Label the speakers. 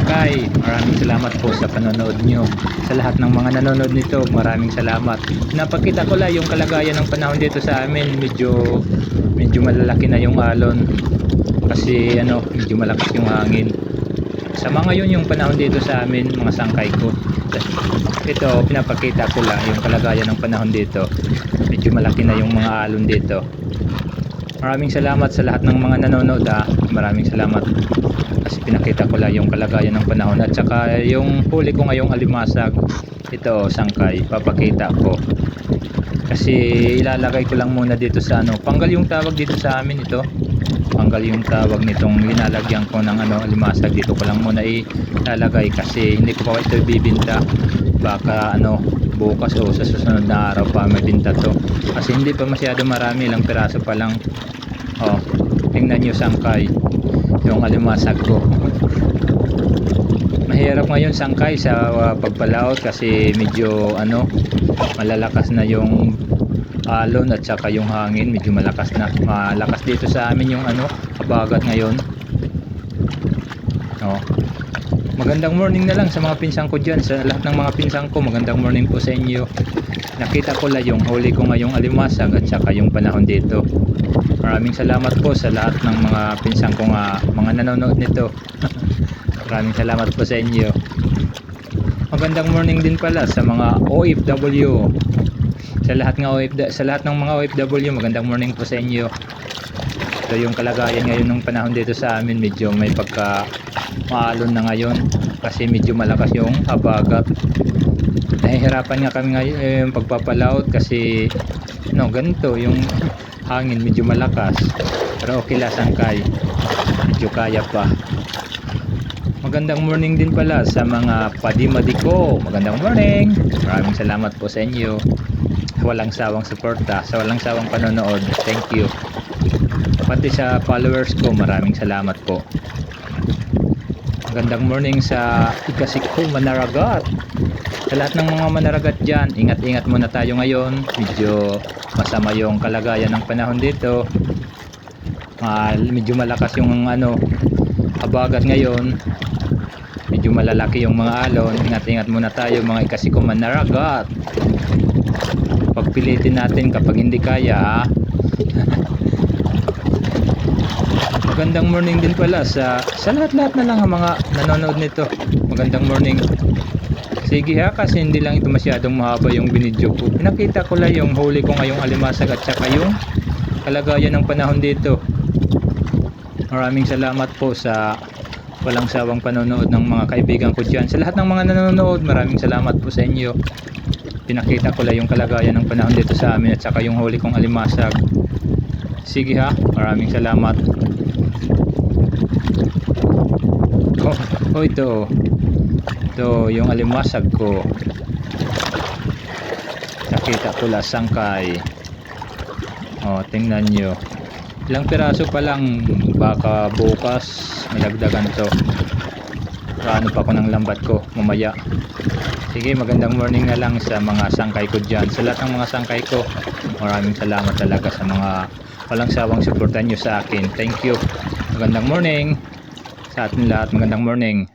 Speaker 1: sangkay, maraming salamat po sa panonood nyo. Sa lahat ng mga nanonood nito, maraming salamat. Napakita ko lang yung kalagayan ng panahon dito sa amin. Medyo malalaki na yung alon kasi medyo malakas yung hangin. Sama ngayon yung panahon dito sa amin, mga sangkay ko. Ito, pinapakita ko lang yung kalagayan ng panahon dito. Medyo malaki na yung mga alon dito. Maraming salamat sa lahat ng mga nanonood. Maraming salamat kasi pinakita ko lang yung kalagayan ng panahon. At saka yung huli ko ngayong alimasag, ito sangkay, papakita ko kasi ilalagay ko lang muna dito sa panggal yung tawag dito sa amin. Ito panggal yung tawag nitong linalagyan ko ng alimasag. Dito ko lang muna ilalagay kasi hindi ko pa ito ibibinta. Baka bukas o sa susunod na araw pa may binta to kasi hindi pa masyado marami, lang piraso pa lang. Tingnan nyo sangkay yung alimasag ko. Mahirap ngayon sangkay sa pagpalaot kasi medyo malalakas na yung alon at saka yung hangin, medyo malakas dito sa amin yung habagat ngayon. Magandang morning na lang sa mga pinsang ko dyan, sa lahat ng mga pinsang ko, magandang morning po sa inyo. Nakita ko lang yung huli ko ngayong alimasag at saka yung panahon dito. Maraming salamat po sa lahat ng mga pinsang ko mga nanonood nito. Maraming salamat po sa inyo. Magandang morning din pala sa mga OFW. Sa lahat ng mga OFW, magandang morning po sa inyo. So yung kalagayan ngayon ng panahon dito sa amin, medyo may pagka maalon na ngayon kasi medyo malakas yung habagat. Nahihirapan nga kami ngayon pagpapalaot kasi ganito yung hangin, medyo malakas, pero okay lang sangkay, medyo kaya pa. Magandang morning din pala sa mga padimadi ko, magandang morning. Maraming salamat po sa inyo, walang sawang suporta, sa walang sawang panonood. Thank you. Pati sa followers ko, maraming salamat po. Magandang morning sa ikasiko manaragat. Sa lahat ng mga manaragat dyan, ingat-ingat muna tayo ngayon. Medyo masama yung kalagayan ng panahon dito. Medyo malakas yung habagat ngayon. Medyo malalaki yung mga alon. Ingat-ingat muna tayo mga ikasiko manaragat. Pagpilitin natin kapag hindi kaya. Magandang morning din pala sa lahat-lahat na lang ang mga nanonood nito. Magandang morning. Sige kasi hindi lang ito masyadong mahaba yung binidyo ko. Pinakita ko lang yung huli ko ngayong alimasag at saka yung kalagayan ng panahon dito. Maraming salamat po sa walang sawang panonood ng mga kaibigan ko dyan. Sa lahat ng mga nanonood, maraming salamat po sa inyo. Pinakita ko lang yung kalagayan ng panahon dito sa amin at saka yung huli kong alimasag. Sige maraming salamat. Ito yung alimasag ko. Nakita ko lang sangkay. Tingnan nyo, ilang piraso pa lang, baka bukas malagdagan to. Paano pa ko ng lambat ko mamaya. Sige, magandang morning na lang sa mga sangkay ko dyan. Sa lahat ng mga sangkay ko, maraming salamat talaga sa mga walang sawang suportan nyo sa akin. Thank you. Magandang morning sa atin lahat. Magandang morning.